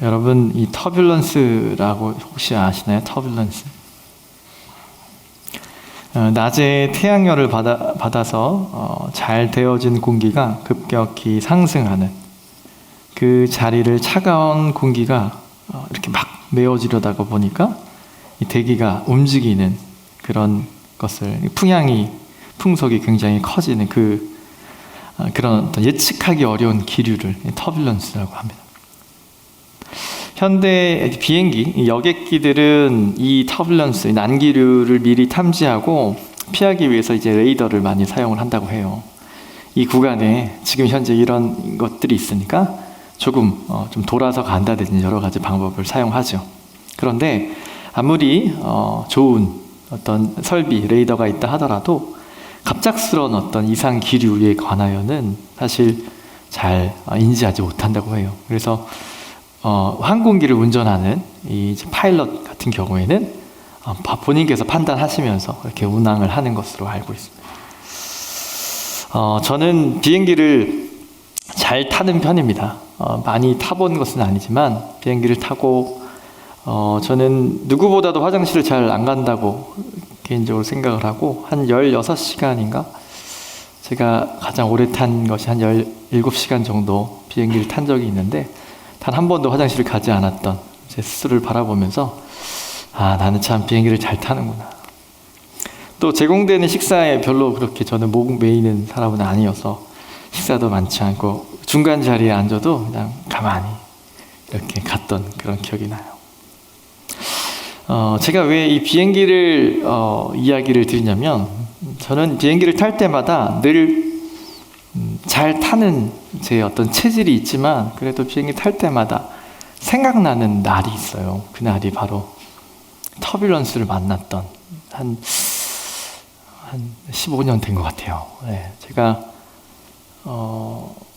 여러분, 이 터뷸런스라고 혹시 아시나요? 터뷸런스. 낮에 태양열을 받아서 잘 데워진 공기가 급격히 상승하는 그 자리를 차가운 공기가 이렇게 막 메워지려다가 보니까 이 대기가 움직이는 그런 것을, 풍속이 굉장히 커지는 그런 어떤 예측하기 어려운 기류를 터뷸런스라고 합니다. 현대 비행기, 여객기들은 이 터뷸런스, 난기류를 미리 탐지하고 피하기 위해서 이제 레이더를 많이 사용을 한다고 해요. 이 구간에 지금 현재 이런 것들이 있으니까 조금 좀 돌아서 간다든지 여러 가지 방법을 사용하죠. 그런데 아무리 좋은 어떤 설비, 레이더가 있다 하더라도 갑작스러운 어떤 이상 기류에 관하여는 사실 잘 인지하지 못한다고 해요. 그래서 항공기를 운전하는 이 파일럿 같은 경우에는 본인께서 판단하시면서 이렇게 운항을 하는 것으로 알고 있습니다. 저는 비행기를 잘 타는 편입니다. 많이 타본 것은 아니지만 비행기를 타고 저는 누구보다도 화장실을 잘 안 간다고 개인적으로 생각을 하고, 한 16시간인가? 제가 가장 오래 탄 것이 한 17시간 정도 비행기를 탄 적이 있는데, 단 한 번도 화장실을 가지 않았던 제 스스로를 바라보면서 나는 참 비행기를 잘 타는구나. 또 제공되는 식사에 별로 그렇게 저는 목 메이는 사람은 아니어서 식사도 많지 않고 중간 자리에 앉아도 그냥 가만히 이렇게 갔던 그런 기억이 나요. 제가 왜 이 비행기를 이야기를 드리냐면, 저는 비행기를 탈 때마다 늘 잘 타는 제 어떤 체질이 있지만, 그래도 비행기 탈 때마다 생각나는 날이 있어요. 그날이 바로 터뷸런스를 만났던 한 15년 된 것 같아요. 네, 제가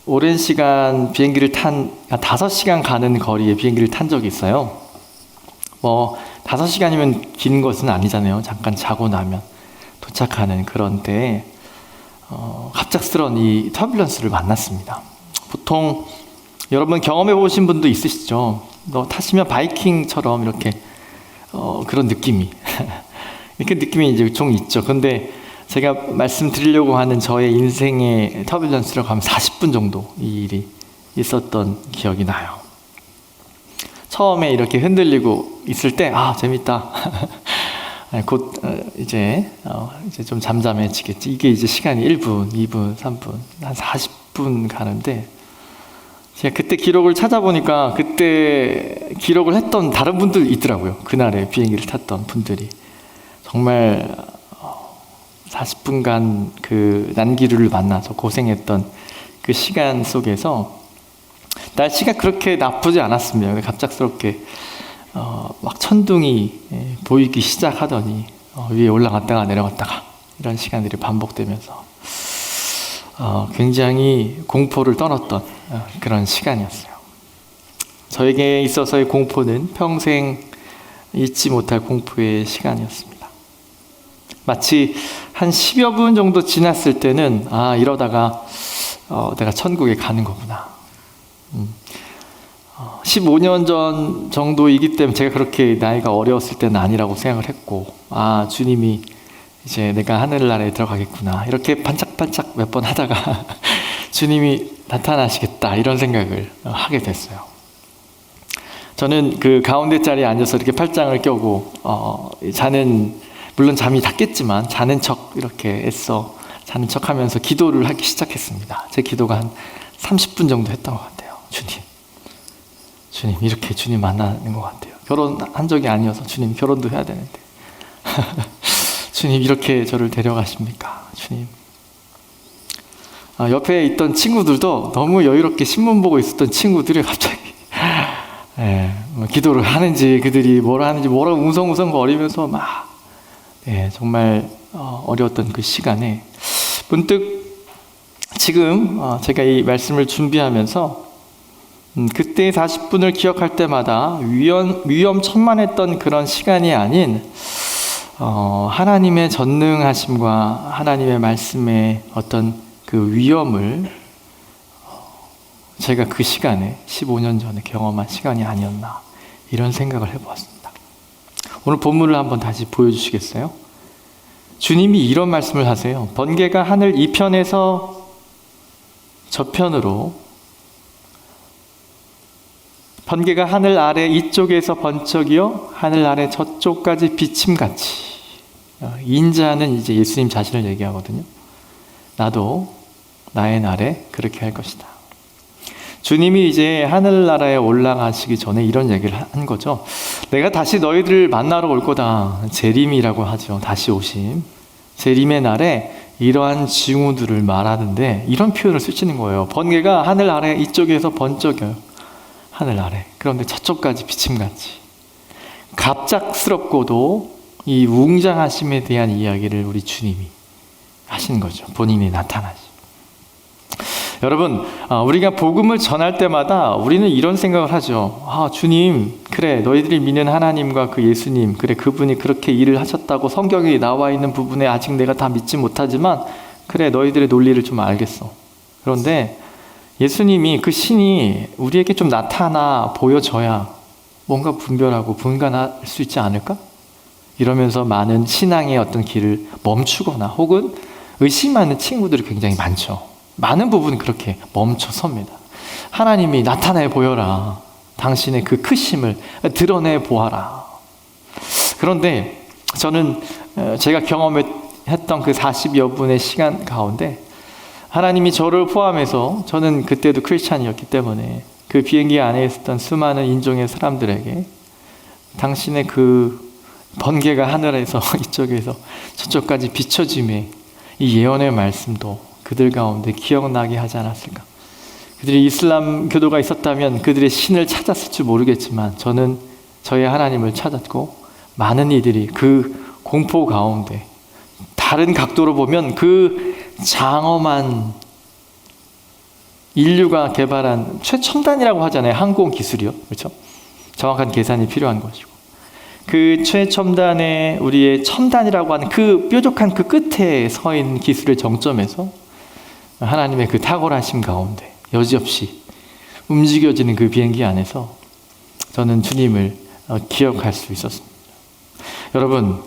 오랜 시간 비행기를 5시간 가는 거리에 비행기를 탄 적이 있어요. 5시간이면 긴 것은 아니잖아요. 잠깐 자고 나면 도착하는 그런 때에 갑작스러운 이 터뷸런스를 만났습니다. 보통 여러분 경험해 보신 분도 있으시죠? 타시면 바이킹처럼 이렇게 그런 느낌이 이렇게 느낌이 이제 좀 있죠. 근데 제가 말씀드리려고 하는 저의 인생의 터뷸런스라고 하면 40분 정도 이 일이 있었던 기억이 나요. 처음에 이렇게 흔들리고 있을 때 재밌다. 곧 이제 좀 잠잠해지겠지. 이게 이제 시간이 1분, 2분, 3분, 한 40분 가는데, 제가 그때 기록을 찾아보니까 그때 기록을 했던 다른 분들 있더라고요. 그날에 비행기를 탔던 분들이. 정말 40분간 그 난기류를 만나서 고생했던 그 시간 속에서 날씨가 그렇게 나쁘지 않았습니다. 갑작스럽게 막 천둥이 보이기 시작하더니 위에 올라갔다가 내려갔다가 이런 시간들이 반복되면서 굉장히 공포를 떨었던 그런 시간이었어요. 저에게 있어서의 공포는 평생 잊지 못할 공포의 시간이었습니다. 마치 한 10여 분 정도 지났을 때는 이러다가 내가 천국에 가는 거구나. 15년 전 정도이기 때문에 제가 그렇게 나이가 어려웠을 때는 아니라고 생각을 했고, 주님이 이제 내가 하늘나라에 들어가겠구나 이렇게 반짝반짝 몇 번 하다가 주님이 나타나시겠다 이런 생각을 하게 됐어요. 저는 그 가운데 자리에 앉아서 이렇게 팔짱을 껴고 물론 잠이 다 깼지만 자는 척 이렇게 애써 자는 척 하면서 기도를 하기 시작했습니다. 제 기도가 한 30분 정도 했던 것 같아요. 주님 이렇게 주님 만나는 것 같아요. 결혼한 적이 아니어서 주님 결혼도 해야 되는데 주님 이렇게 저를 데려가십니까? 주님. 옆에 있던 친구들도 너무 여유롭게 신문 보고 있었던 친구들이 갑자기 기도를 하는지 그들이 뭘 하는지 뭐라고 웅성웅성 거리면서 정말 어려웠던 그 시간에 문득 지금 제가 이 말씀을 준비하면서 그때의 40분을 기억할 때마다 위험천만했던 그런 시간이 아닌 하나님의 전능하심과 하나님의 말씀의 어떤 그 위엄을 제가 그 시간에 15년 전에 경험한 시간이 아니었나 이런 생각을 해보았습니다. 오늘 본문을 한번 다시 보여주시겠어요? 주님이 이런 말씀을 하세요. 번개가 하늘 이편에서 저편으로, 번개가 하늘 아래 이쪽에서 번쩍이어 하늘 아래 저쪽까지 비침같이. 인자는 이제 예수님 자신을 얘기하거든요. 나도 나의 날에 그렇게 할 것이다. 주님이 이제 하늘나라에 올라가시기 전에 이런 얘기를 한 거죠. 내가 다시 너희들을 만나러 올 거다. 재림이라고 하죠. 다시 오심. 재림의 날에 이러한 징후들을 말하는데 이런 표현을 쓰시는 거예요. 번개가 하늘 아래 이쪽에서 번쩍여요. 하늘 아래. 그런데 저쪽까지 비침같이. 갑작스럽고도 이 웅장하심에 대한 이야기를 우리 주님이 하신 거죠. 본인이 나타나시. 여러분, 우리가 복음을 전할 때마다 우리는 이런 생각을 하죠. 주님, 그래, 너희들이 믿는 하나님과 그 예수님, 그래, 그분이 그렇게 일을 하셨다고 성경에 나와 있는 부분에 아직 내가 다 믿지 못하지만, 그래, 너희들의 논리를 좀 알겠어. 그런데 예수님이, 그 신이 우리에게 좀 나타나 보여줘야 뭔가 분별하고 분간할 수 있지 않을까? 이러면서 많은 신앙의 어떤 길을 멈추거나 혹은 의심하는 친구들이 굉장히 많죠. 많은 부분은 그렇게 멈춰 섭니다. 하나님이 나타내 보여라. 당신의 그 크심을 드러내 보아라. 그런데 저는 제가 경험했던 그 40여 분의 시간 가운데 하나님이 저를 포함해서, 저는 그때도 크리스찬이었기 때문에 그 비행기 안에 있었던 수많은 인종의 사람들에게 당신의 그 번개가 하늘에서 이쪽에서 저쪽까지 비춰짐에 이 예언의 말씀도 그들 가운데 기억나게 하지 않았을까? 그들이 이슬람 교도가 있었다면 그들의 신을 찾았을지 모르겠지만 저는 저의 하나님을 찾았고, 많은 이들이 그 공포 가운데 다른 각도로 보면 그 장엄한 인류가 개발한 최첨단이라고 하잖아요. 항공 기술이요. 그렇죠? 정확한 계산이 필요한 것이고, 그 최첨단의 우리의 첨단이라고 하는 그 뾰족한 그 끝에 서 있는 기술의 정점에서 하나님의 그 탁월하심 가운데 여지없이 움직여지는 그 비행기 안에서 저는 주님을 기억할 수 있었습니다. 여러분,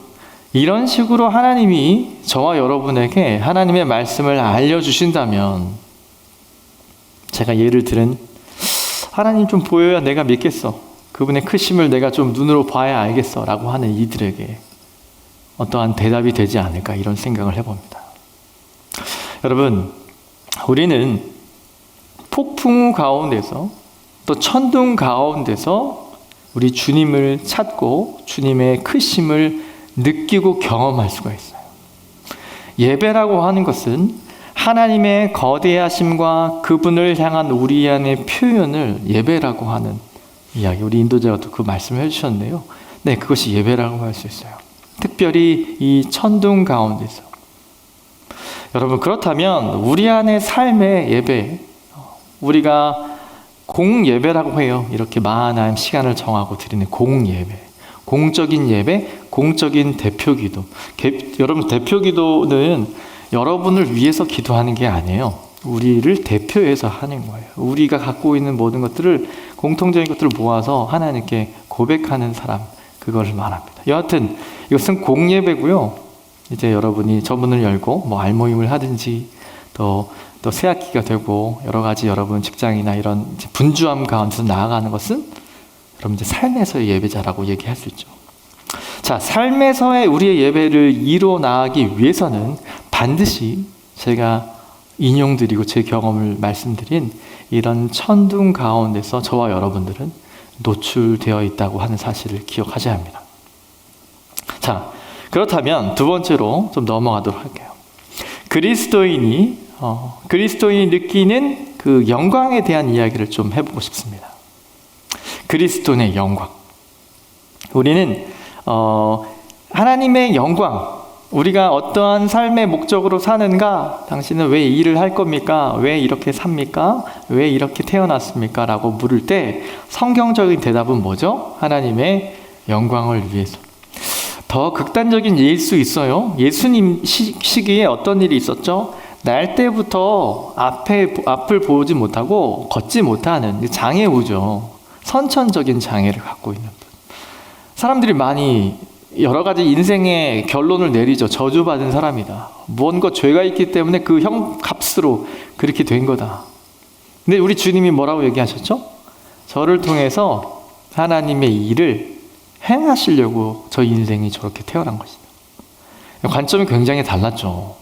이런 식으로 하나님이 저와 여러분에게 하나님의 말씀을 알려주신다면, 제가 예를 들은 하나님 좀 보여야 내가 믿겠어, 그분의 크심을 내가 좀 눈으로 봐야 알겠어 라고 하는 이들에게 어떠한 대답이 되지 않을까, 이런 생각을 해봅니다. 여러분, 우리는 폭풍 가운데서 또 천둥 가운데서 우리 주님을 찾고 주님의 크심을 느끼고 경험할 수가 있어요. 예배라고 하는 것은 하나님의 거대하심과 그분을 향한 우리 안의 표현을 예배라고 하는 이야기, 우리 인도자가 또 그 말씀을 해주셨는데요. 네, 그것이 예배라고 할 수 있어요. 특별히 이 천둥 가운데서. 여러분, 그렇다면 우리 안의 삶의 예배, 우리가 공예배라고 해요. 이렇게 마하나임 시간을 정하고 드리는 공예배, 공적인 예배, 공적인 대표기도. 여러분, 대표기도는 여러분을 위해서 기도하는 게 아니에요. 우리를 대표해서 하는 거예요. 우리가 갖고 있는 모든 것들을, 공통적인 것들을 모아서 하나님께 고백하는 사람, 그걸 말합니다. 여하튼 이것은 공예배고요. 이제 여러분이 저문을 열고 뭐 알모임을 하든지 또 새학기가 되고 여러 가지 여러분 직장이나 이런 분주함 가운데서 나아가는 것은 여러분 이제 삶에서의 예배자라고 얘기할 수 있죠. 자, 삶에서의 우리의 예배를 이루어 나가기 위해서는 반드시 제가 인용드리고 제 경험을 말씀드린 이런 천둥 가운데서 저와 여러분들은 노출되어 있다고 하는 사실을 기억하셔야 합니다. 자, 그렇다면 두 번째로 좀 넘어가도록 할게요. 그리스도인이 느끼는 그 영광에 대한 이야기를 좀 해보고 싶습니다. 그리스도인의 영광. 우리는 하나님의 영광, 우리가 어떠한 삶의 목적으로 사는가, 당신은 왜 이 일을 할 겁니까? 왜 이렇게 삽니까? 왜 이렇게 태어났습니까? 라고 물을 때 성경적인 대답은 뭐죠? 하나님의 영광을 위해서. 더 극단적인 예일 수 있어요. 예수님 시기에 어떤 일이 있었죠? 날 때부터 앞을 보지 못하고 걷지 못하는 장애우죠. 선천적인 장애를 갖고 있는 분. 사람들이 많이 여러 가지 인생의 결론을 내리죠. 저주받은 사람이다. 무언가 죄가 있기 때문에 그 값으로 그렇게 된 거다. 근데 우리 주님이 뭐라고 얘기하셨죠? 저를 통해서 하나님의 일을 행하시려고 저 인생이 저렇게 태어난 것이다. 관점이 굉장히 달랐죠.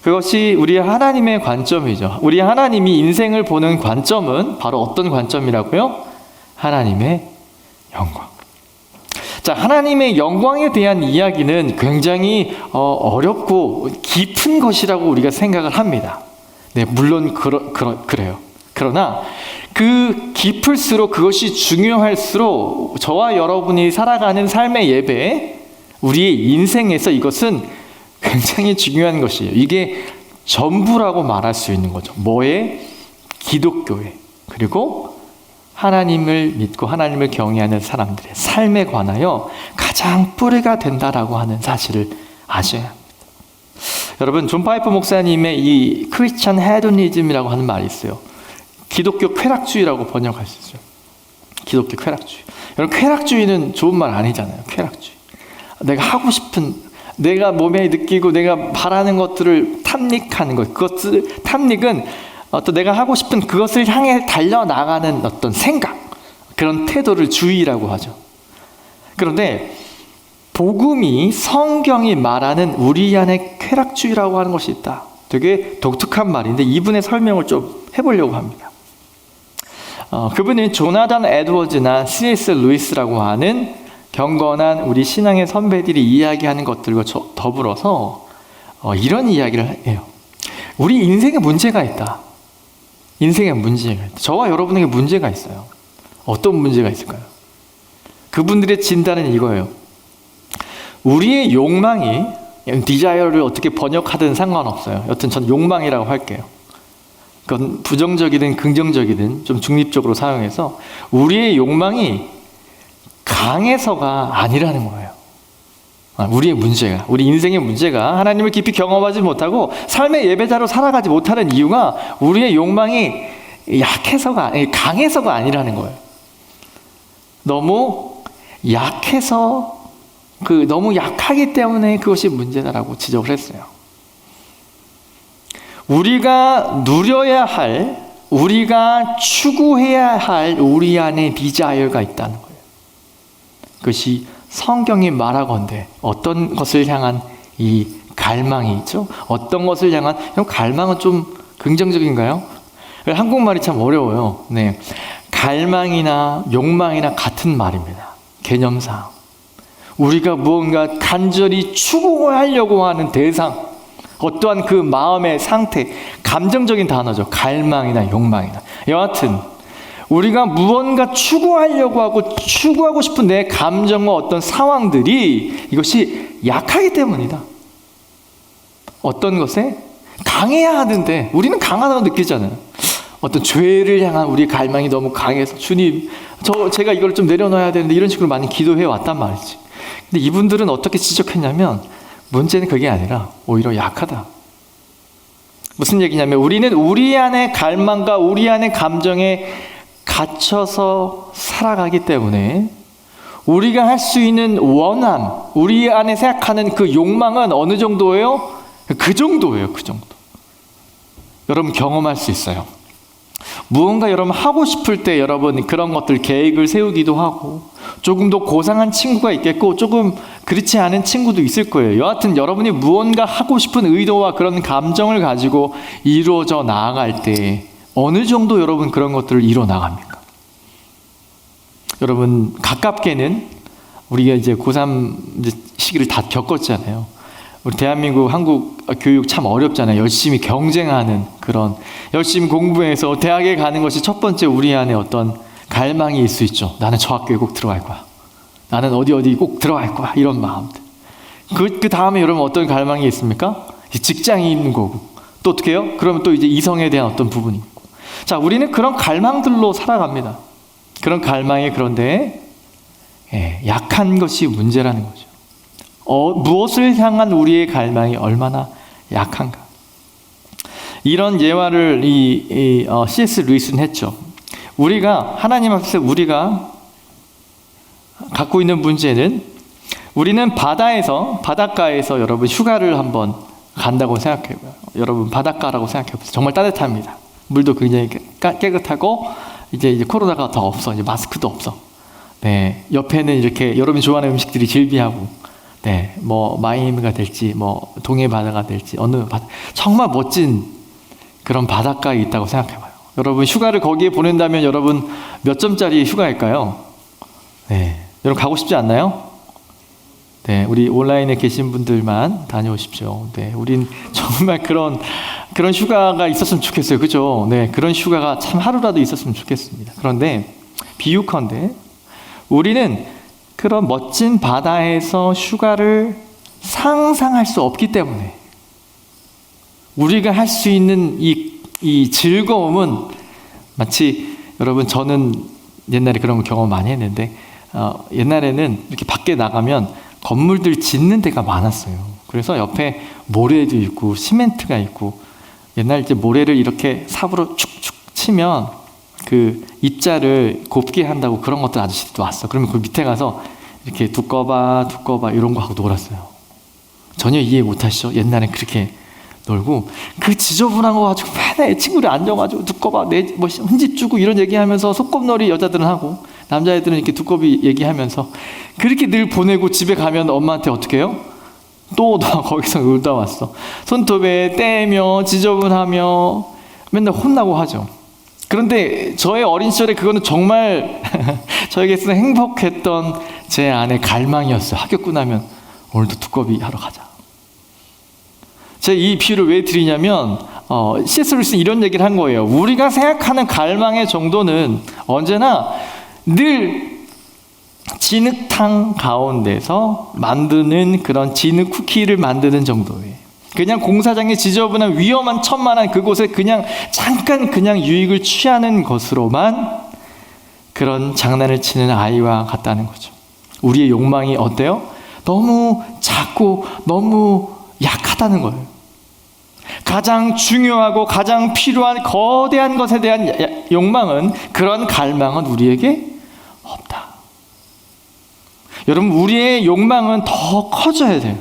그것이 우리 하나님의 관점이죠. 우리 하나님이 인생을 보는 관점은 바로 어떤 관점이라고요? 하나님의 영광. 자, 하나님의 영광에 대한 이야기는 굉장히 어렵고 깊은 것이라고 우리가 생각을 합니다. 네, 물론 그래요. 그러나 그 깊을수록 그것이 중요할수록 저와 여러분이 살아가는 삶의 예배, 우리의 인생에서 이것은 굉장히 중요한 것이에요. 이게 전부라고 말할 수 있는 거죠. 뭐에? 기독교에. 그리고 하나님을 믿고 하나님을 경외하는 사람들의 삶에 관하여 가장 뿌리가 된다라고 하는 사실을 아셔야 합니다. 여러분, 존 파이프 목사님의 이 크리스천 헤도니즘이라고 하는 말이 있어요. 기독교 쾌락주의라고 번역할 수 있어요. 기독교 쾌락주의. 여러분, 쾌락주의는 좋은 말 아니잖아요. 쾌락주의. 내가 하고 싶은, 내가 몸에 느끼고 내가 바라는 것들을 탐닉하는 것. 탐닉은 어떤 내가 하고 싶은 그것을 향해 달려나가는 어떤 생각, 그런 태도를 주의라고 하죠. 그런데 복음이, 성경이 말하는 우리 안에 쾌락주의라고 하는 것이 있다. 되게 독특한 말인데 이분의 설명을 좀 해보려고 합니다. 그분이 조나단 에드워즈나 C.S. 루이스라고 하는 경건한 우리 신앙의 선배들이 이야기하는 것들과 더불어서 이런 이야기를 해요. 우리 인생에 문제가 있다. 인생에 문제가 있다. 저와 여러분에게 문제가 있어요. 어떤 문제가 있을까요? 그분들의 진단은 이거예요. 우리의 욕망이, 디자이어를 어떻게 번역하든 상관없어요. 여튼 전 욕망이라고 할게요. 그건 부정적이든 긍정적이든 좀 중립적으로 사용해서 우리의 욕망이 강해서가 아니라는 거예요. 우리의 문제가, 우리 인생의 문제가 하나님을 깊이 경험하지 못하고 삶의 예배자로 살아가지 못하는 이유가 우리의 욕망이 강해서가 아니라는 거예요. 너무 약해서, 너무 약하기 때문에 그것이 문제다라고 지적을 했어요. 우리가 누려야 할, 우리가 추구해야 할 우리 안에 디자이어가 있다는 거예요. 그것이 성경이 말하건대 어떤 것을 향한 이 갈망이 있죠? 어떤 것을 향한, 갈망은 좀 긍정적인가요? 한국말이 참 어려워요. 네, 갈망이나 욕망이나 같은 말입니다. 개념상 우리가 무언가 간절히 추구하려고 하는 대상, 어떠한 그 마음의 상태, 감정적인 단어죠. 갈망이나 욕망이나. 여하튼 우리가 무언가 추구하려고 하고 추구하고 싶은 내 감정과 어떤 상황들이 이것이 약하기 때문이다. 어떤 것에? 강해야 하는데 우리는 강하다고 느끼잖아요. 어떤 죄를 향한 우리 갈망이 너무 강해서 주님, 제가 이걸 좀 내려놔야 되는데 이런 식으로 많이 기도해 왔단 말이지. 근데 이분들은 어떻게 지적했냐면 문제는 그게 아니라 오히려 약하다. 무슨 얘기냐면 우리는 우리 안의 갈망과 우리 안의 감정에 갇혀서 살아가기 때문에 우리가 할 수 있는 원함, 우리 안에 생각하는 그 욕망은 어느 정도예요? 그 정도예요. 그 정도. 여러분 경험할 수 있어요. 무언가 여러분 하고 싶을 때 여러분 그런 것들 계획을 세우기도 하고 조금 더 고상한 친구가 있겠고 조금 그렇지 않은 친구도 있을 거예요. 여하튼 여러분이 무언가 하고 싶은 의도와 그런 감정을 가지고 이루어져 나아갈 때 어느 정도 여러분 그런 것들을 이뤄 나갑니까? 여러분 가깝게는 우리가 이제 고3 시기를 다 겪었잖아요. 우리 대한민국 한국 교육 참 어렵잖아요. 열심히 경쟁하는 그런 열심히 공부해서 대학에 가는 것이 첫 번째 우리 안에 어떤 갈망일 수 있죠. 나는 저 학교에 꼭 들어갈 거야. 나는 어디 꼭 들어갈 거야. 이런 마음들. 그 다음에 여러분 어떤 갈망이 있습니까? 직장이 있는 거고 또 어떻게 해요? 그러면 또 이제 이성에 대한 어떤 부분이 있고. 자, 우리는 그런 갈망들로 살아갑니다. 그런 갈망에 그런데 약한 것이 문제라는 거죠. 무엇을 향한 우리의 갈망이 얼마나 약한가. 이런 예화를 C.S. 루이스는 했죠. 우리가 하나님 앞에서 우리가 갖고 있는 문제는 우리는 바닷가에서 여러분 휴가를 한번 간다고 생각해봐요. 여러분 바닷가라고 생각해보세요. 정말 따뜻합니다. 물도 굉장히 깨끗하고 이제 코로나가 더 없어. 이제 마스크도 없어. 네, 옆에는 이렇게 여러분이 좋아하는 음식들이 즐비하고, 네, 뭐 마이애미가 될지, 뭐 동해 바다가 될지 어느 바다, 정말 멋진 그런 바닷가에 있다고 생각해봐요. 여러분 휴가를 거기에 보낸다면 여러분 몇 점짜리 휴가일까요? 네, 여러분 가고 싶지 않나요? 네, 우리 온라인에 계신 분들만 다녀오십시오. 네, 우린 정말 그런 휴가가 있었으면 좋겠어요. 그죠? 네, 그런 휴가가 참 하루라도 있었으면 좋겠습니다. 그런데 비유컨대 우리는 그런 멋진 바다에서 휴가를 상상할 수 없기 때문에 우리가 할 수 있는 이 즐거움은 마치 여러분 저는 옛날에 그런 경험 많이 했는데 옛날에는 이렇게 밖에 나가면 건물들 짓는 데가 많았어요. 그래서 옆에 모래도 있고 시멘트가 있고 옛날 이제 모래를 이렇게 삽으로 축축 치면 그 입자를 곱게 한다고 그런 것들 아저씨도 왔어. 그러면 그 밑에 가서 이렇게 두꺼봐 이런 거 하고 놀았어요. 전혀 이해 못 하시죠? 옛날엔 그렇게 놀고 그 지저분한 거 가지고 맨날 친구들 앉아가지고 두꺼봐 뭐 흠집 주고 이런 얘기하면서 소꿉놀이 여자들은 하고 남자애들은 이렇게 두꺼비 얘기하면서 그렇게 늘 보내고 집에 가면 엄마한테 어떻게 해요? 또 너 거기서 놀다 왔어. 손톱에 떼며 지저분하며 맨날 혼나고 하죠. 그런데 저의 어린 시절에 그거는 정말 저에게서는 행복했던 제 안의 갈망이었어요. 학교 끝나면 오늘도 두꺼비 하러 가자. 제가 이 비유를 왜 드리냐면 C.S. 루이스는 이런 얘기를 한 거예요. 우리가 생각하는 갈망의 정도는 언제나 늘 진흙탕 가운데서 만드는 그런 진흙 쿠키를 만드는 정도예요. 그냥 공사장의 지저분한 위험한 천만한 그곳에 그냥 잠깐 그냥 유익을 취하는 것으로만 그런 장난을 치는 아이와 같다는 거죠. 우리의 욕망이 어때요? 너무 작고 너무 약하다는 거예요. 가장 중요하고 가장 필요한 거대한 것에 대한 욕망은, 그런 갈망은 우리에게 없다. 여러분, 우리의 욕망은 더 커져야 돼요.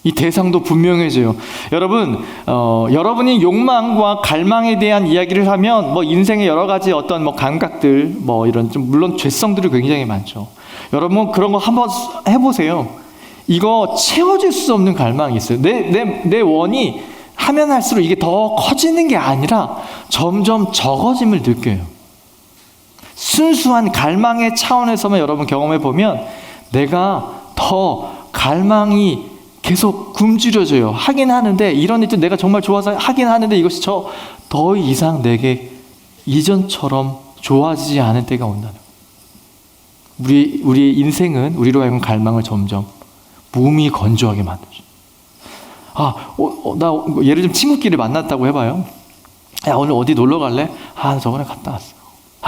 이 대상도 분명해져요. 여러분, 여러분이 욕망과 갈망에 대한 이야기를 하면 뭐 인생의 여러 가지 어떤 뭐 감각들, 뭐 이런 좀 물론 죄성들이 굉장히 많죠. 여러분 그런 거 한번 해보세요. 이거 채워질 수 없는 갈망이 있어요. 내 원이 하면 할수록 이게 더 커지는 게 아니라 점점 적어짐을 느껴요. 순수한 갈망의 차원에서만 여러분 경험해 보면 내가 더 갈망이 계속 굶주려져요. 하긴 하는데 이런 일도 내가 정말 좋아서 하긴 하는데 이것이 더 이상 내게 이전처럼 좋아지지 않을 때가 온다는 거예요. 우리의 인생은 우리로 하여금 갈망을 점점 몸이 건조하게 만들죠. 나 예를 들면 친구끼리 만났다고 해봐요. 야, 오늘 어디 놀러 갈래? 저번에 갔다 왔어.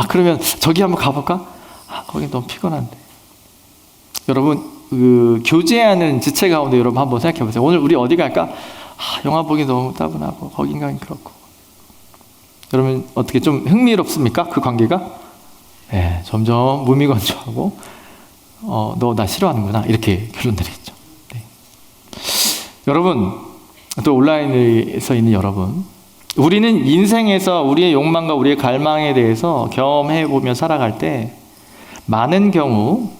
그러면 저기 한번 가볼까? 거기 너무 피곤한데. 여러분, 교제하는 지체 가운데 여러분 한번 생각해 보세요. 오늘 우리 어디 갈까? 영화 보기 너무 따분하고 거긴 가긴 그렇고. 여러분 어떻게 좀 흥미롭습니까? 그 관계가? 네, 점점 무미건조하고 너 나 싫어하는구나 이렇게 결론 내리죠. 네. 여러분, 또 온라인에서 있는 여러분, 우리는 인생에서 우리의 욕망과 우리의 갈망에 대해서 경험해 보며 살아갈 때 많은 경우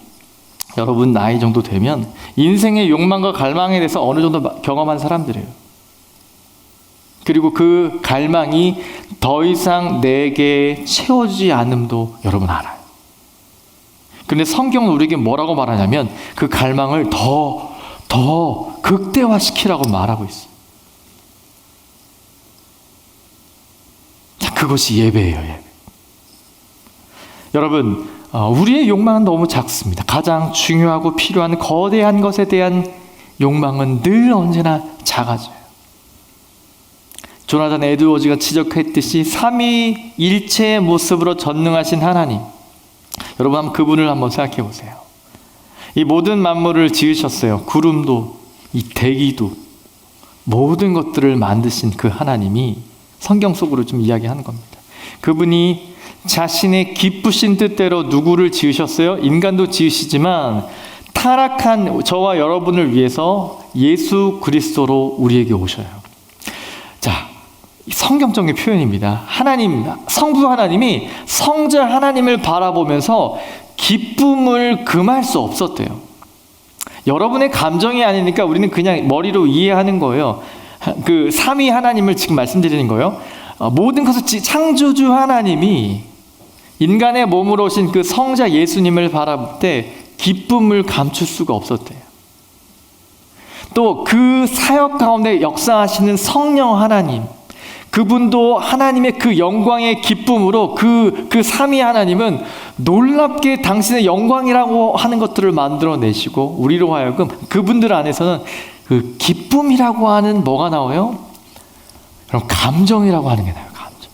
여러분 나이 정도 되면 인생의 욕망과 갈망에 대해서 어느 정도 경험한 사람들이에요. 그리고 그 갈망이 더 이상 내게 채워지지 않음도 여러분 알아요. 그런데 성경은 우리에게 뭐라고 말하냐면 그 갈망을 더 극대화시키라고 말하고 있어요. 자, 그것이 예배예요, 예배. 여러분, 우리의 욕망은 너무 작습니다. 가장 중요하고 필요한 거대한 것에 대한 욕망은 늘 언제나 작아져요. 조나단 에드워즈가 지적했듯이 삼위일체의 모습으로 전능하신 하나님, 여러분 한번 그분을 한번 생각해 보세요. 이 모든 만물을 지으셨어요. 구름도, 이 대기도, 모든 것들을 만드신 그 하나님이 성경 속으로 좀 이야기하는 겁니다. 그분이 자신의 기쁘신 뜻대로 누구를 지으셨어요? 인간도 지으시지만 타락한 저와 여러분을 위해서 예수 그리스도로 우리에게 오셔요. 자, 성경적인 표현입니다. 하나님, 성부 하나님이 성자 하나님을 바라보면서 기쁨을 금할 수 없었대요. 여러분의 감정이 아니니까 우리는 그냥 머리로 이해하는 거예요. 그 삼위 하나님을 지금 말씀드리는 거예요. 모든 것을 창조주 하나님이 인간의 몸으로 오신 그 성자 예수님을 바라볼 때 기쁨을 감출 수가 없었대요. 또 그 사역 가운데 역사하시는 성령 하나님, 그분도 하나님의 그 영광의 기쁨으로 그 삼위 하나님은 놀랍게 당신의 영광이라고 하는 것들을 만들어내시고 우리로 하여금 그분들 안에서는 그 기쁨이라고 하는 뭐가 나와요? 그럼 감정이라고 하는 게 나와요. 감정.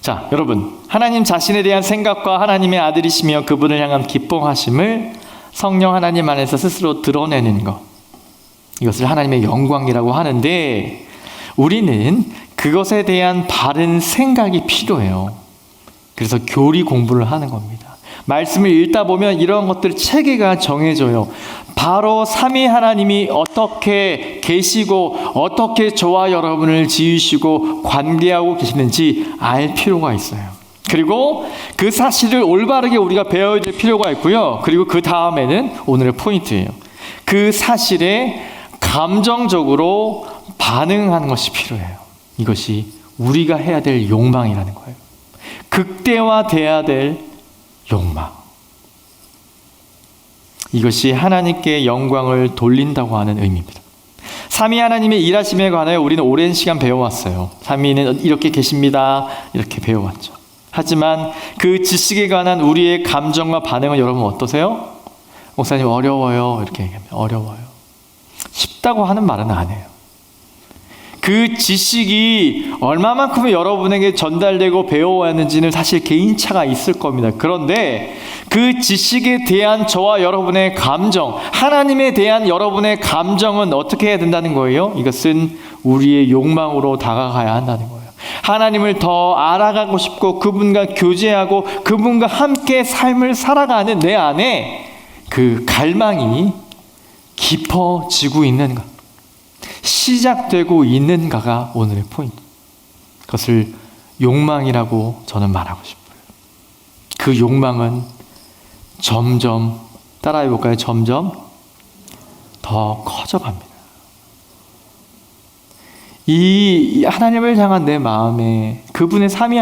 자, 여러분, 하나님 자신에 대한 생각과 하나님의 아들이시며 그분을 향한 기뻐하심을 성령 하나님 안에서 스스로 드러내는 것, 이것을 하나님의 영광이라고 하는데 우리는 그것에 대한 바른 생각이 필요해요. 그래서 교리 공부를 하는 겁니다. 말씀을 읽다 보면 이런 것들 체계가 정해져요. 바로 삼위 하나님이 어떻게 계시고 어떻게 저와 여러분을 지으시고 관계하고 계시는지 알 필요가 있어요. 그리고 그 사실을 올바르게 우리가 배워야 될 필요가 있고요. 그리고 그 다음에는 오늘의 포인트예요. 그 사실에 감정적으로 반응하는 것이 필요해요. 이것이 우리가 해야 될 욕망이라는 거예요. 극대화돼야 될 욕망. 이것이 하나님께 영광을 돌린다고 하는 의미입니다. 삼위 하나님의 일하심에 관하여 우리는 오랜 시간 배워왔어요. 삼위는 이렇게 계십니다. 이렇게 배워왔죠. 하지만 그 지식에 관한 우리의 감정과 반응은 여러분 어떠세요? 목사님 어려워요. 이렇게 얘기합니다. 어려워요. 쉽다고 하는 말은 안 해요. 그 지식이 얼마만큼 여러분에게 전달되고 배워왔는지는 사실 개인차가 있을 겁니다. 그런데 그 지식에 대한 저와 여러분의 감정, 하나님에 대한 여러분의 감정은 어떻게 해야 된다는 거예요? 이것은 우리의 욕망으로 다가가야 한다는 거예요. 하나님을 더 알아가고 싶고 그분과 교제하고 그분과 함께 삶을 살아가는 내 안에 그 갈망이 깊어지고 있는가, 시작되고 있는가가 오늘의 포인트. 그것을 욕망이라고 저는 말하고 싶어요. 그 욕망은 점점, 따라해 볼까요? 점점 더 커져갑니다. 이 하나님을 향한 내 마음에 그분의 삼위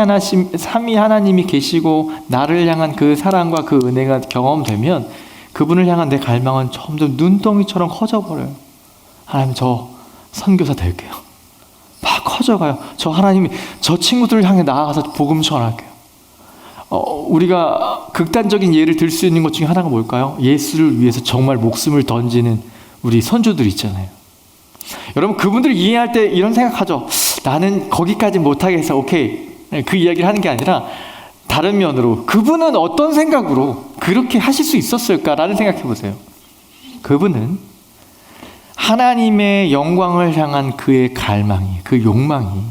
하나님이 계시고 나를 향한 그 사랑과 그 은혜가 경험되면 그분을 향한 내 갈망은 점점 눈덩이처럼 커져버려요. 하나님, 저 선교사 될게요. 막 커져가요. 저 하나님이 저 친구들을 향해 나아가서 복음 전할게요. 우리가 극단적인 예를 들 수 있는 것 중에 하나가 뭘까요? 예수를 위해서 정말 목숨을 던지는 우리 선조들 있잖아요. 여러분, 그분들을 이해할 때 이런 생각하죠. 나는 거기까지 못하겠어. 오케이. 그 이야기를 하는 게 아니라 다른 면으로 그분은 어떤 생각으로 그렇게 하실 수 있었을까라는 생각해 보세요. 그분은 하나님의 영광을 향한 그의 갈망이, 그 욕망이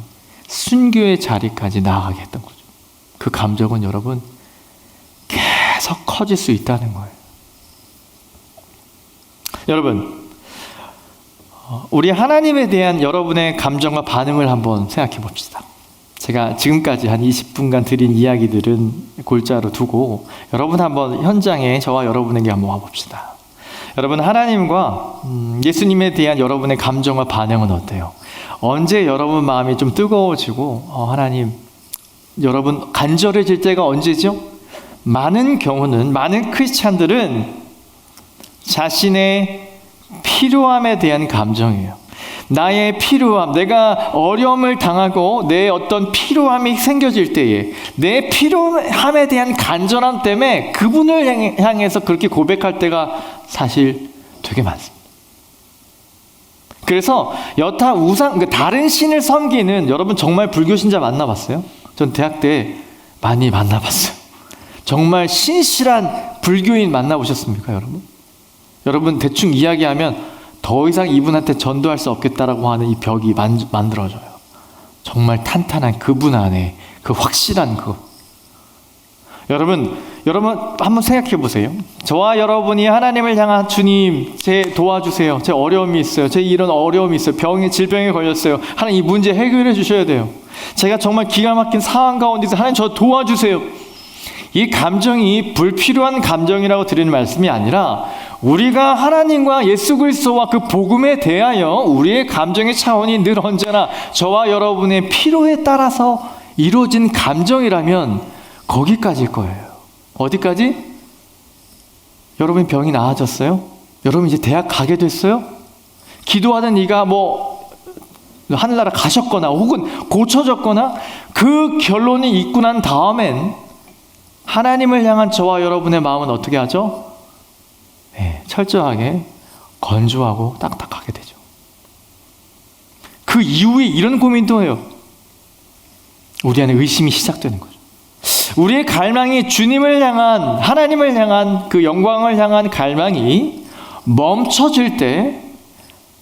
순교의 자리까지 나아가게 했던 거죠. 그 감정은 여러분 계속 커질 수 있다는 거예요. 여러분, 우리 하나님에 대한 여러분의 감정과 반응을 한번 생각해 봅시다. 제가 지금까지 한 20분간 드린 이야기들은 골자로 두고 여러분 한번 현장에 저와 여러분에게 한번 와봅시다. 여러분, 하나님과 예수님에 대한 여러분의 감정과 반응은 어때요? 언제 여러분 마음이 좀 뜨거워지고 하나님, 여러분 간절해질 때가 언제죠? 많은 경우는, 많은 크리스찬들은 자신의 필요함에 대한 감정이에요. 나의 필요함, 내가 어려움을 당하고 내 어떤 필요함이 생겨질 때에 내 필요함에 대한 간절함 때문에 그분을 향해서 그렇게 고백할 때가 사실 되게 많습니다. 그래서 여타 우상, 다른 신을 섬기는, 여러분 정말 불교 신자 만나봤어요? 전 대학 때 많이 만나봤어요. 정말 신실한 불교인 만나보셨습니까, 여러분? 여러분 대충 이야기하면 더 이상 이분한테 전도할 수 없겠다라고 하는 이 벽이 만들어져요. 정말 탄탄한 그분 안에 그 확실한 그. 여러분 한번 생각해 보세요. 저와 여러분이 하나님을 향한 주님, 제 도와주세요. 제 어려움이 있어요. 제 이런 어려움이 있어요. 질병에 걸렸어요. 하나님 이 문제 해결해 주셔야 돼요. 제가 정말 기가 막힌 상황 가운데서 하나님 저 도와주세요. 이 감정이 불필요한 감정이라고 드리는 말씀이 아니라 우리가 하나님과 예수 그리스도와 그 복음에 대하여 우리의 감정의 차원이 늘 언제나 저와 여러분의 필요에 따라서 이루어진 감정이라면 거기까지일 거예요. 어디까지? 여러분 병이 나아졌어요? 여러분 이제 대학 가게 됐어요? 기도하던 이가 하늘나라 가셨거나 혹은 고쳐졌거나 그 결론이 있고 난 다음엔 하나님을 향한 저와 여러분의 마음은 어떻게 하죠? 네, 철저하게 건조하고 딱딱하게 되죠. 그 이후에 이런 고민도 해요. 우리 안에 의심이 시작되는 거죠. 우리의 갈망이 주님을 향한, 하나님을 향한 그 영광을 향한 갈망이 멈춰질 때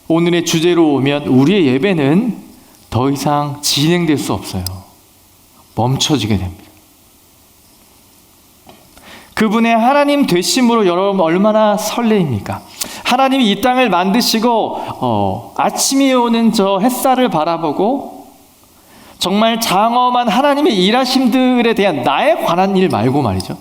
오늘의 주제로 오면 우리의 예배는 더 이상 진행될 수 없어요. 멈춰지게 됩니다. 그분의 하나님 되심으로 여러분 얼마나 설레입니까? 하나님이 이 땅을 만드시고 아침이 오는 저 햇살을 바라보고 정말 장엄한 하나님의 일하심들에 대한 나에 관한 일 말고 말이죠.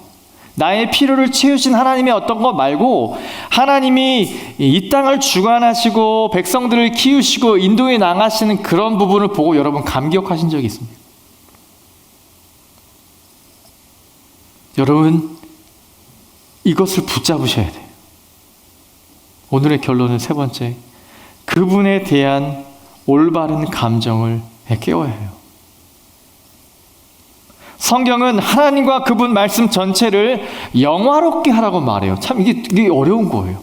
나의 필요를 채우신 하나님의 어떤 것 말고 하나님이 이 땅을 주관하시고 백성들을 키우시고 인도에 나가시는 그런 부분을 보고 여러분 감격하신 적이 있습니다. 여러분 이것을 붙잡으셔야 돼요. 오늘의 결론은 세 번째, 그분에 대한 올바른 감정을 깨워야 해요. 성경은 하나님과 그분 말씀 전체를 영화롭게 하라고 말해요. 참 이게 어려운 거예요.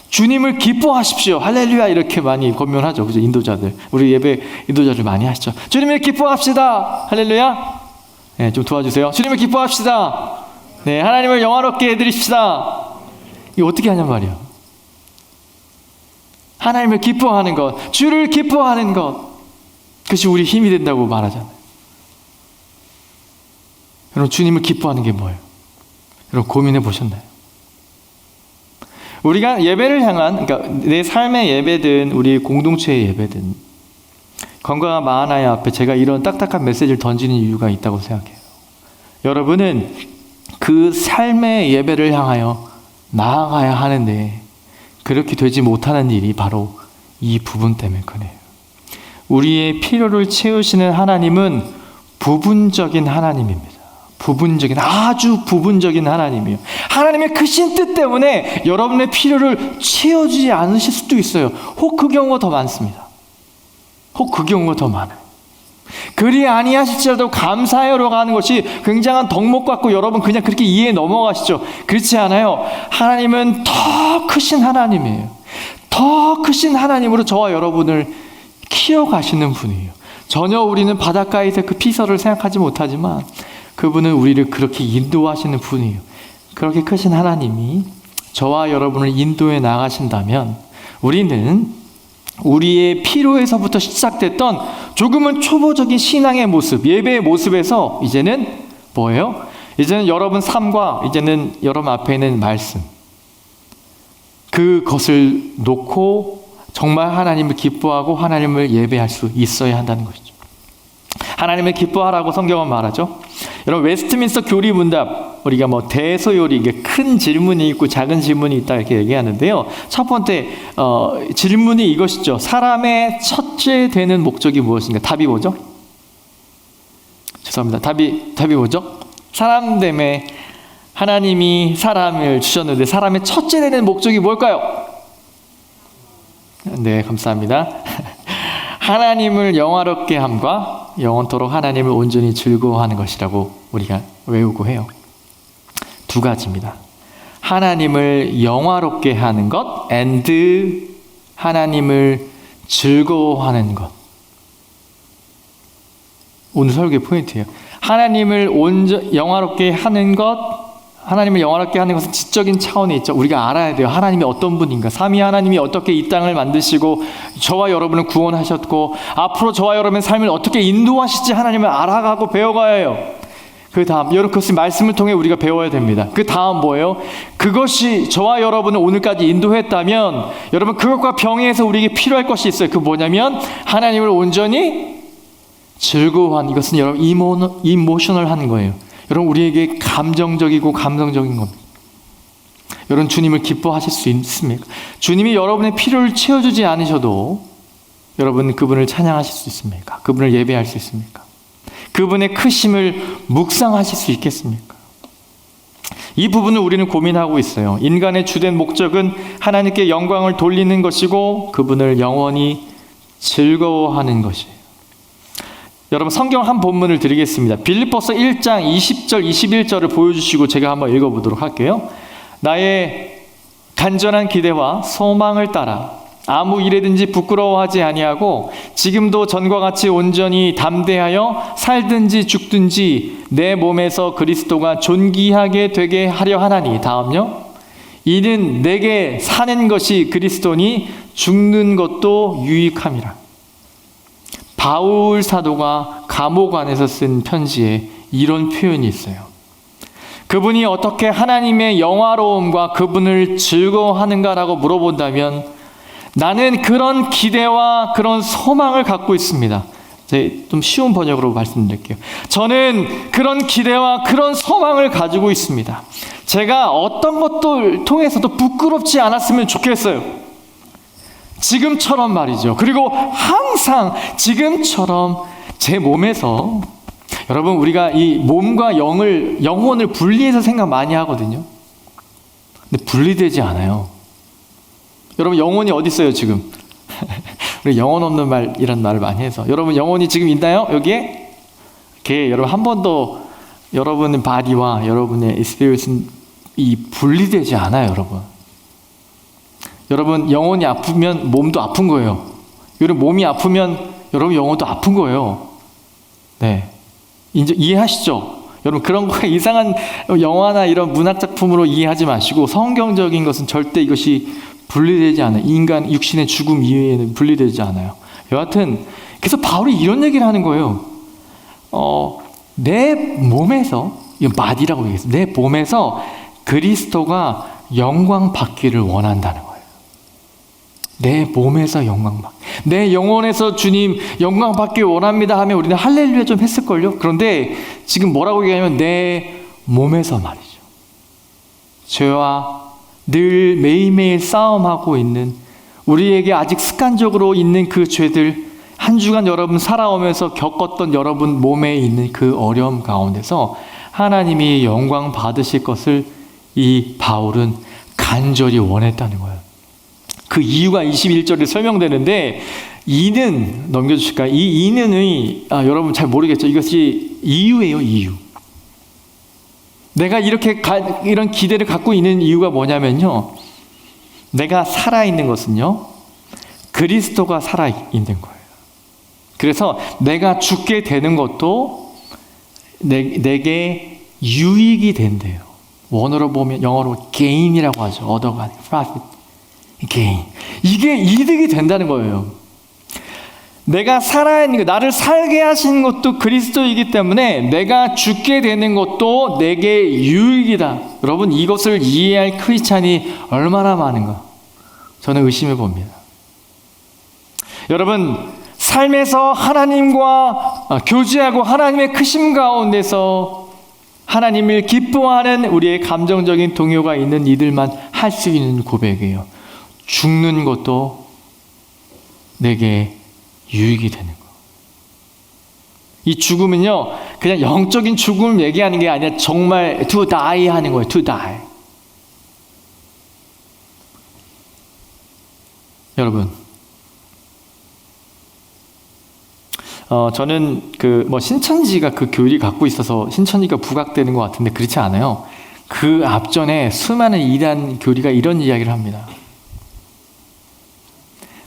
주님을 기뻐하십시오. 할렐루야 이렇게 많이 권면하죠. 그죠? 인도자들. 우리 예배 인도자들 많이 하시죠. 주님을 기뻐합시다. 할렐루야. 네, 좀 도와주세요. 주님을 기뻐합시다. 네, 하나님을 영화롭게 해드립시다. 이거 어떻게 하냔 말이에요. 하나님을 기뻐하는 것, 주를 기뻐하는 것, 그것이 우리 힘이 된다고 말하잖아요. 여러분 주님을 기뻐하는 게 뭐예요? 여러분 고민해 보셨나요? 우리가 예배를 향한, 그러니까 내 삶의 예배든 우리 공동체의 예배든 건강한 마하나의 앞에 제가 이런 딱딱한 메시지를 던지는 이유가 있다고 생각해요. 여러분은 그 삶의 예배를 향하여 나아가야 하는데 그렇게 되지 못하는 일이 바로 이 부분 때문에 그래요. 우리의 필요를 채우시는 하나님은 부분적인 하나님입니다. 아주 부분적인 하나님이에요. 하나님의 크신 뜻 때문에 여러분의 필요를 채워주지 않으실 수도 있어요. 혹 그 경우가 더 많습니다. 혹 그 경우가 더 많아요. 그리 아니하실지라도 감사하여로 가는 것이 굉장한 덕목 같고 여러분 그냥 그렇게 이해해 넘어가시죠. 그렇지 않아요. 하나님은 더 크신 하나님이에요. 더 크신 하나님으로 저와 여러분을 키워가시는 분이에요. 전혀 우리는 바닷가에서 그 피서를 생각하지 못하지만 그분은 우리를 그렇게 인도하시는 분이에요. 그렇게 크신 하나님이 저와 여러분을 인도해 나가신다면 우리는 우리의 필요에서부터 시작됐던 조금은 초보적인 신앙의 모습, 예배의 모습에서 이제는 뭐예요? 이제는 여러분 삶과 이제는 여러분 앞에 있는 말씀, 그것을 놓고 정말 하나님을 기뻐하고 하나님을 예배할 수 있어야 한다는 것이죠. 하나님을 기뻐하라고 성경은 말하죠. 여러분 웨스트민스터 교리문답, 우리가 대소요리, 이게 큰 질문이 있고 작은 질문이 있다 이렇게 얘기하는데요. 첫 번째 질문이 이것이죠. 사람의 첫째 되는 목적이 무엇인가? 답이 뭐죠? 죄송합니다. 답이 뭐죠? 사람 때문에 하나님이 사람을 주셨는데 사람의 첫째 되는 목적이 뭘까요? 네, 감사합니다. 하나님을 영화롭게 함과 영원토록 하나님을 온전히 즐거워하는 것이라고 우리가 외우고 해요. 두 가지입니다. 하나님을 영화롭게 하는 것 and 하나님을 즐거워하는 것. 오늘 설교의 포인트예요. 하나님을 영화롭게 하는 것, 하나님을 영원하게 하는 것은 지적인 차원에 있죠. 우리가 알아야 돼요. 하나님이 어떤 분인가. 삼위 하나님이 어떻게 이 땅을 만드시고 저와 여러분을 구원하셨고 앞으로 저와 여러분의 삶을 어떻게 인도하실지 하나님을 알아가고 배워가야 해요. 그 다음 여러분 그것을 말씀을 통해 우리가 배워야 됩니다. 그 다음 뭐예요? 그것이 저와 여러분을 오늘까지 인도했다면 여러분 그것과 병행해서 우리에게 필요할 것이 있어요. 그 뭐냐면 하나님을 온전히 즐거워한, 이것은 여러분 이모셔널한 거예요. 여러분 우리에게 감정적이고 감성적인 겁니다. 여러분 주님을 기뻐하실 수 있습니까? 주님이 여러분의 필요를 채워주지 않으셔도 여러분 그분을 찬양하실 수 있습니까? 그분을 예배할 수 있습니까? 그분의 크심을 묵상하실 수 있겠습니까? 이 부분을 우리는 고민하고 있어요. 인간의 주된 목적은 하나님께 영광을 돌리는 것이고 그분을 영원히 즐거워하는 것이에요. 여러분 성경 한 본문을 드리겠습니다. 빌립보서 1장 20절 21절을 보여주시고 제가 한번 읽어보도록 할게요. 나의 간절한 기대와 소망을 따라 아무 일에든지 부끄러워하지 아니하고 지금도 전과 같이 온전히 담대하여 살든지 죽든지 내 몸에서 그리스도가 존귀하게 되게 하려 하나니. 다음요. 이는 내게 사는 것이 그리스도니 죽는 것도 유익함이라. 바울 사도가 감옥 안에서 쓴 편지에 이런 표현이 있어요. 그분이 어떻게 하나님의 영화로움과 그분을 즐거워하는가라고 물어본다면 나는 그런 기대와 그런 소망을 갖고 있습니다. 좀 쉬운 번역으로 말씀드릴게요. 저는 그런 기대와 그런 소망을 가지고 있습니다. 제가 어떤 것도 통해서도 부끄럽지 않았으면 좋겠어요. 지금처럼 말이죠. 그리고 항상 지금처럼 제 몸에서, 여러분 우리가 이 몸과 영혼을 분리해서 생각 많이 하거든요. 근데 분리되지 않아요. 여러분 영혼이 어디 있어요 지금? 우리 영혼 없는 말이란 말을 많이 해서, 여러분 영혼이 지금 있나요? 여기에? 여러분 한 번도 여러분의 바디와 여러분의 스피릿은 분리되지 않아요. 여러분 영혼이 아프면 몸도 아픈 거예요. 여러분 몸이 아프면 여러분 영혼도 아픈 거예요. 네, 이제 이해하시죠? 여러분 그런 거 이상한 영화나 이런 문학 작품으로 이해하지 마시고 성경적인 것은 절대 이것이 분리되지 않아요. 인간 육신의 죽음 이외에는 분리되지 않아요. 여하튼 그래서 바울이 이런 얘기를 하는 거예요. 내 몸에서, 이거 마디라고 얘기했어요. 내 몸에서 그리스도가 영광 받기를 원한다는 거예요. 내 몸에서 영광 받기, 내 영혼에서 주님 영광 받기 원합니다 하면 우리는 할렐루야 좀 했을걸요. 그런데 지금 뭐라고 얘기하냐면 내 몸에서 말이죠. 죄와 늘 매일매일 싸움하고 있는, 우리에게 아직 습관적으로 있는 그 죄들, 한 주간 여러분 살아오면서 겪었던 여러분 몸에 있는 그 어려움 가운데서 하나님이 영광 받으실 것을 이 바울은 간절히 원했다는 거예요. 그 이유가 21절에 설명되는데, 이는 넘겨주실까요? 이 이는의 여러분 잘 모르겠죠. 이것이 이유예요. 이유. 내가 이런 기대를 갖고 있는 이유가 뭐냐면요, 내가 살아있는 것은요 그리스도가 살아있는 거예요. 그래서 내가 죽게 되는 것도 내게 유익이 된대요. 원어로 보면 영어로 gain이라고 하죠. 얻어가 아니고 profit, gain. 이게 이득이 된다는 거예요. 내가 살아있는 것, 나를 살게 하시는 것도 그리스도이기 때문에 내가 죽게 되는 것도 내게 유익이다. 여러분 이것을 이해할 크리스찬이 얼마나 많은가 저는 의심해 봅니다. 여러분 삶에서 하나님과 교제하고 하나님의 크심 가운데서 하나님을 기뻐하는 우리의 감정적인 동요가 있는 이들만 할 수 있는 고백이에요. 죽는 것도 내게 유익이 되는 거. 이 죽음은요 그냥 영적인 죽음을 얘기하는 게 아니라 정말 to die 하는 거예요. to die. 여러분 저는 신천지가 그 교리를 갖고 있어서 신천지가 부각되는 것 같은데 그렇지 않아요. 그 앞전에 수많은 이단 교리가 이런 이야기를 합니다.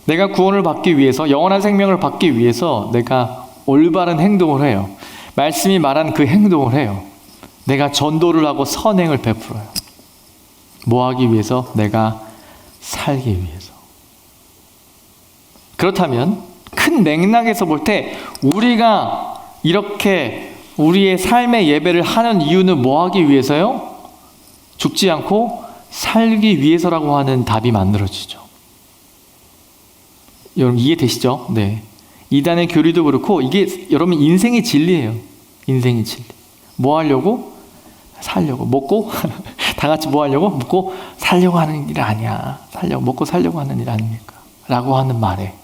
내가 구원을 받기 위해서, 영원한 생명을 받기 위해서 내가 올바른 행동을 해요. 말씀이 말한 그 행동을 해요. 내가 전도를 하고 선행을 베풀어요. 뭐 하기 위해서? 내가 살기 위해서. 그렇다면 큰 맥락에서 볼 때 우리가 이렇게 우리의 삶의 예배를 하는 이유는 뭐 하기 위해서요? 죽지 않고 살기 위해서라고 하는 답이 만들어지죠. 여러분 이해되시죠? 네. 이단의 교리도 그렇고 이게 여러분 인생의 진리예요. 인생의 진리. 뭐 하려고? 살려고. 먹고 다 같이 뭐 하려고? 먹고 살려고 하는 일 아니야. 먹고 살려고 하는 일 아닙니까? 라고 하는 말에.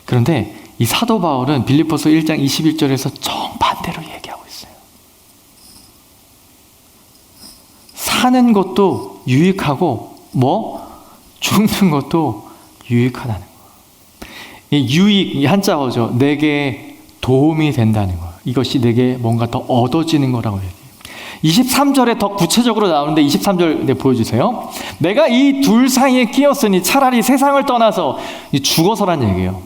그런데 이 사도 바울은 빌립보서 1장 21절에서 정반대로 얘기하고 있어요. 사는 것도 유익하고 죽는 것도 유익하다는 거예요. 이 유익, 이 한자어죠. 내게 도움이 된다는 거예요. 이것이 내게 뭔가 더 얻어지는 거라고 얘기해요. 23절에 더 구체적으로 나오는데 23절 보여주세요. 내가 이 둘 사이에 끼었으니 차라리 세상을 떠나서 죽어서란 얘기예요.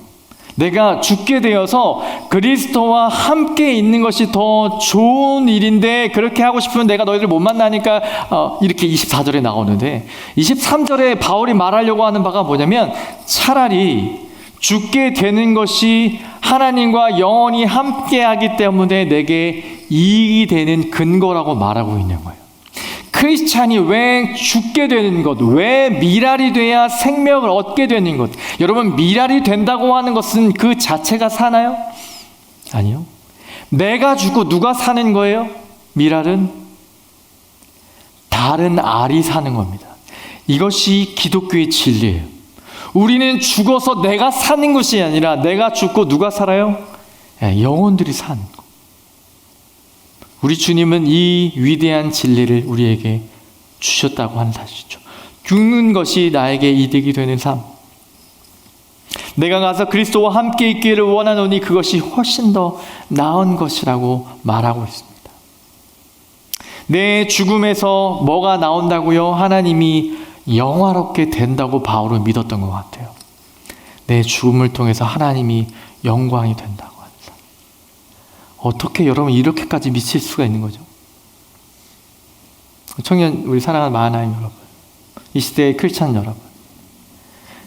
내가 죽게 되어서 그리스도와 함께 있는 것이 더 좋은 일인데 그렇게 하고 싶으면 내가 너희들 못 만나니까 이렇게 24절에 나오는데 23절에 바울이 말하려고 하는 바가 뭐냐면 차라리 죽게 되는 것이 하나님과 영원히 함께하기 때문에 내게 이익이 되는 근거라고 말하고 있는 거예요. 크리스찬이 왜 죽게 되는 것, 왜 미랄이 돼야 생명을 얻게 되는 것. 여러분 미랄이 된다고 하는 것은 그 자체가 사나요? 아니요. 내가 죽고 누가 사는 거예요? 미랄은 다른 알이 사는 겁니다. 이것이 기독교의 진리예요. 우리는 죽어서 내가 사는 것이 아니라 내가 죽고 누가 살아요? 영혼들이 사는 것. 우리 주님은 이 위대한 진리를 우리에게 주셨다고 하는 사실이죠. 죽는 것이 나에게 이득이 되는 삶. 내가 가서 그리스도와 함께 있기를 원하노니 그것이 훨씬 더 나은 것이라고 말하고 있습니다. 내 죽음에서 뭐가 나온다고요? 하나님이 영화롭게 된다고 바울은 믿었던 것 같아요. 내 죽음을 통해서 하나님이 영광이 된다고. 어떻게 여러분 이렇게까지 미칠 수가 있는 거죠? 청년, 우리 사랑하는 마하나임 여러분, 이 시대의 크리스찬 여러분,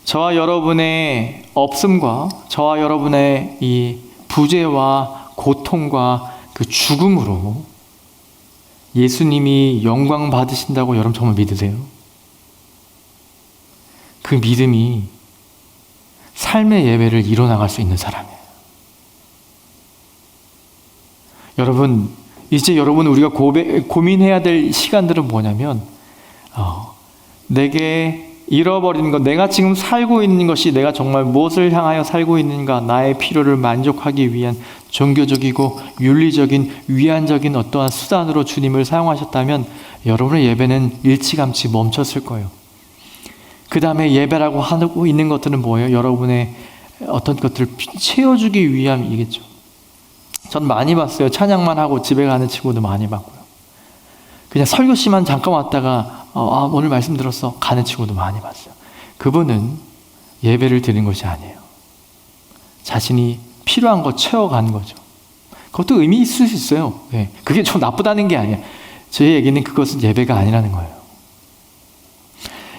저와 여러분의 없음과 저와 여러분의 이 부재와 고통과 그 죽음으로 예수님이 영광 받으신다고 여러분 정말 믿으세요? 그 믿음이 삶의 예배를 이뤄나갈 수 있는 사람이에요. 여러분, 이제 여러분 우리가 고민해야 될 시간들은 뭐냐면 내게 잃어버리는 것, 내가 지금 살고 있는 것이 내가 정말 무엇을 향하여 살고 있는가, 나의 필요를 만족하기 위한 종교적이고 윤리적인 위안적인 어떠한 수단으로 주님을 사용하셨다면 여러분의 예배는 일찌감치 멈췄을 거예요. 그 다음에 예배라고 하고 있는 것들은 뭐예요? 여러분의 어떤 것들을 채워주기 위함이겠죠. 전 많이 봤어요. 찬양만 하고 집에 가는 친구도 많이 봤고요. 그냥 설교시만 잠깐 왔다가 오늘 말씀 들었어 가는 친구도 많이 봤어요. 그분은 예배를 드리는 것이 아니에요. 자신이 필요한 거 채워가는 거죠. 그것도 의미 있을 수 있어요. 네. 그게 좀 나쁘다는 게 아니에요. 제 얘기는 그것은 예배가 아니라는 거예요.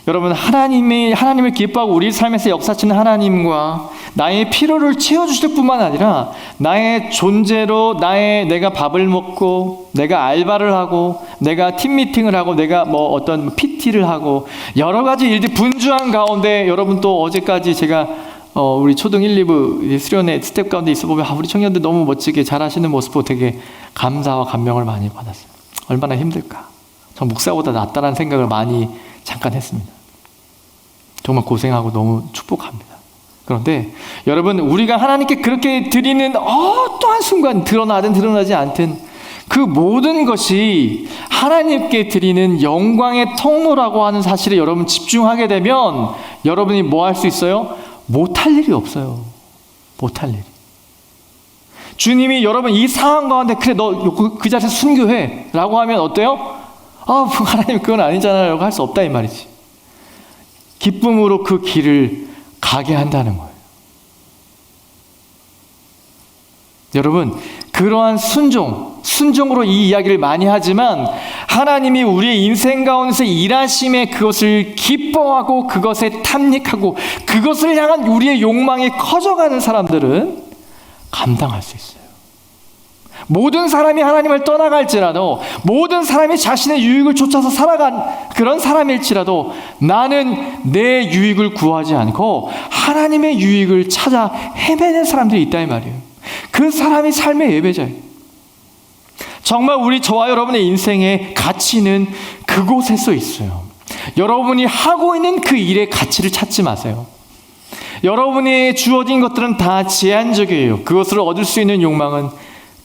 여러분, 하나님을 기뻐하고 우리 삶에서 역사하시는 하나님과 나의 필요를 채워주실 뿐만 아니라 나의 존재로 내가 밥을 먹고 내가 알바를 하고 내가 팀미팅을 하고 내가 어떤 PT를 하고 여러 가지 일들이 분주한 가운데 여러분 또 어제까지 제가 우리 초등 1, 2부 수련회 스텝 가운데 있어 보면 우리 청년들 너무 멋지게 잘하시는 모습 보고 되게 감사와 감명을 많이 받았어요. 얼마나 힘들까. 저 목사보다 낫다라는 생각을 많이 잠깐 했습니다. 정말 고생하고 너무 축복합니다. 그런데 여러분, 우리가 하나님께 그렇게 드리는 어떠한 순간 드러나든 드러나지 않든 그 모든 것이 하나님께 드리는 영광의 통로라고 하는 사실에 여러분 집중하게 되면 여러분이 뭐 할 수 있어요? 못할 일이 없어요. 못할 일이. 주님이 여러분 이 상황 가운데 그래 너 그 자리에서 순교해 라고 하면 어때요? 하나님 그건 아니잖아요 라고 할 수 없다 이 말이지. 기쁨으로 그 길을 가게 한다는 거예요. 여러분, 그러한 순종, 순종으로 이 이야기를 많이 하지만 하나님이 우리의 인생 가운데서 일하심에 그것을 기뻐하고 그것에 탐닉하고 그것을 향한 우리의 욕망이 커져가는 사람들은 감당할 수 있어요. 모든 사람이 하나님을 떠나갈지라도, 모든 사람이 자신의 유익을 쫓아서 살아간 그런 사람일지라도 나는 내 유익을 구하지 않고 하나님의 유익을 찾아 헤매는 사람들이 있다 이 말이에요. 그 사람이 삶의 예배자예요. 정말 저와 여러분의 인생의 가치는 그곳에서 있어요. 여러분이 하고 있는 그 일의 가치를 찾지 마세요. 여러분이 주어진 것들은 다 제한적이에요. 그것을 얻을 수 있는 욕망은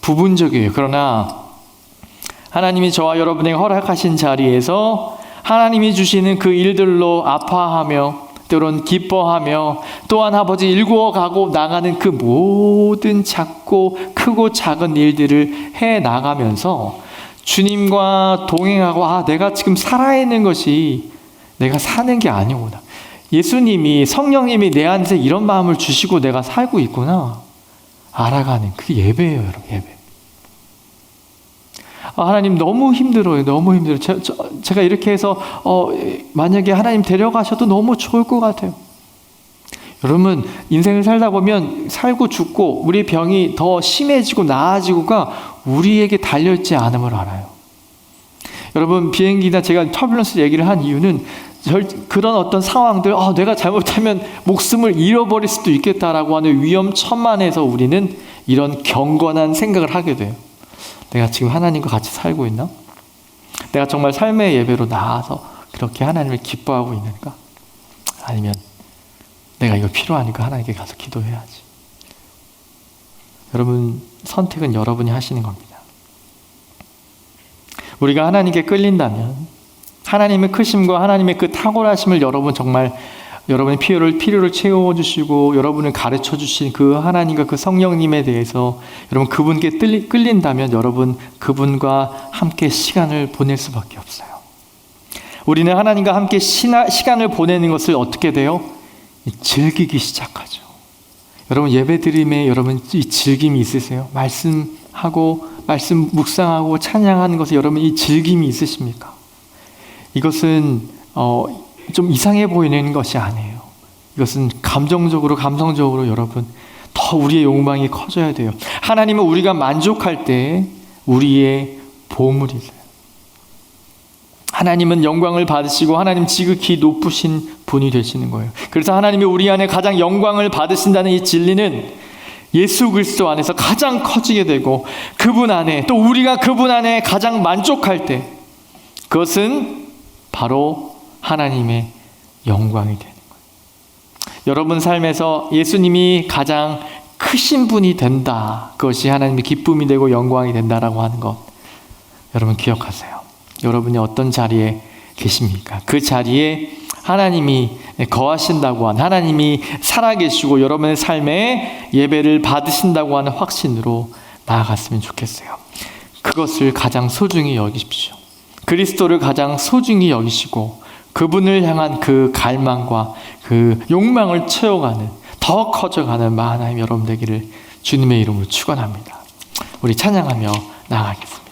부분적이에요. 그러나 하나님이 저와 여러분에게 허락하신 자리에서 하나님이 주시는 그 일들로 아파하며 때론 기뻐하며 또한 아버지 일구어가고 나가는 그 모든 작고 크고 작은 일들을 해 나가면서 주님과 동행하고 내가 지금 살아있는 것이 내가 사는 게 아니구나. 예수님이 성령님이 내 안에 이런 마음을 주시고 내가 살고 있구나 알아가는 그 예배예요. 여러분 예배. 하나님 너무 힘들어요. 너무 힘들어요. 제가 이렇게 해서 만약에 하나님 데려가셔도 너무 좋을 것 같아요. 여러분 인생을 살다 보면 살고 죽고 우리 병이 더 심해지고 나아지고가 우리에게 달려있지 않음을 알아요. 여러분 비행기나 제가 터뷸런스 얘기를 한 이유는 그런 어떤 상황들 내가 잘못하면 목숨을 잃어버릴 수도 있겠다라고 하는 위험천만에서 우리는 이런 경건한 생각을 하게 돼요. 내가 지금 하나님과 같이 살고 있나? 내가 정말 삶의 예배로 나아서 그렇게 하나님을 기뻐하고 있는가? 아니면 내가 이거 필요하니까 하나님께 가서 기도해야지. 여러분 선택은 여러분이 하시는 겁니다. 우리가 하나님께 끌린다면 하나님의 크심과 하나님의 그 탁월하심을 여러분 정말 여러분의 필요를 채워주시고 여러분을 가르쳐주신 그 하나님과 그 성령님에 대해서 여러분 그분께 끌린다면 여러분 그분과 함께 시간을 보낼 수밖에 없어요. 우리는 하나님과 함께 시간을 보내는 것을 어떻게 돼요? 즐기기 시작하죠. 여러분 예배드림에 여러분 이 즐김이 있으세요? 말씀하고 말씀 묵상하고 찬양하는 것에 여러분 이 즐김이 있으십니까? 이것은 좀 이상해 보이는 것이 아니에요. 이것은 감성적으로 여러분 더 우리의 욕망이 커져야 돼요. 하나님은 우리가 만족할 때 우리의 보물이세요. 하나님은 영광을 받으시고 하나님 지극히 높으신 분이 되시는 거예요. 그래서 하나님이 우리 안에 가장 영광을 받으신다는 이 진리는 예수 그리스도 안에서 가장 커지게 되고 그분 안에 또 우리가 그분 안에 가장 만족할 때 그것은 바로 하나님의 영광이 되는 거예요. 여러분 삶에서 예수님이 가장 크신 분이 된다. 그것이 하나님의 기쁨이 되고 영광이 된다라고 하는 것 여러분 기억하세요. 여러분이 어떤 자리에 계십니까? 그 자리에 하나님이 거하신다고 하는 하나님이 살아계시고 여러분의 삶에 예배를 받으신다고 하는 확신으로 나아갔으면 좋겠어요. 그것을 가장 소중히 여기십시오. 그리스도를 가장 소중히 여기시고 그분을 향한 그 갈망과 그 욕망을 채워가는 더 커져가는 하나님 여러분 되기를 주님의 이름으로 축원합니다. 우리 찬양하며 나아가겠습니다.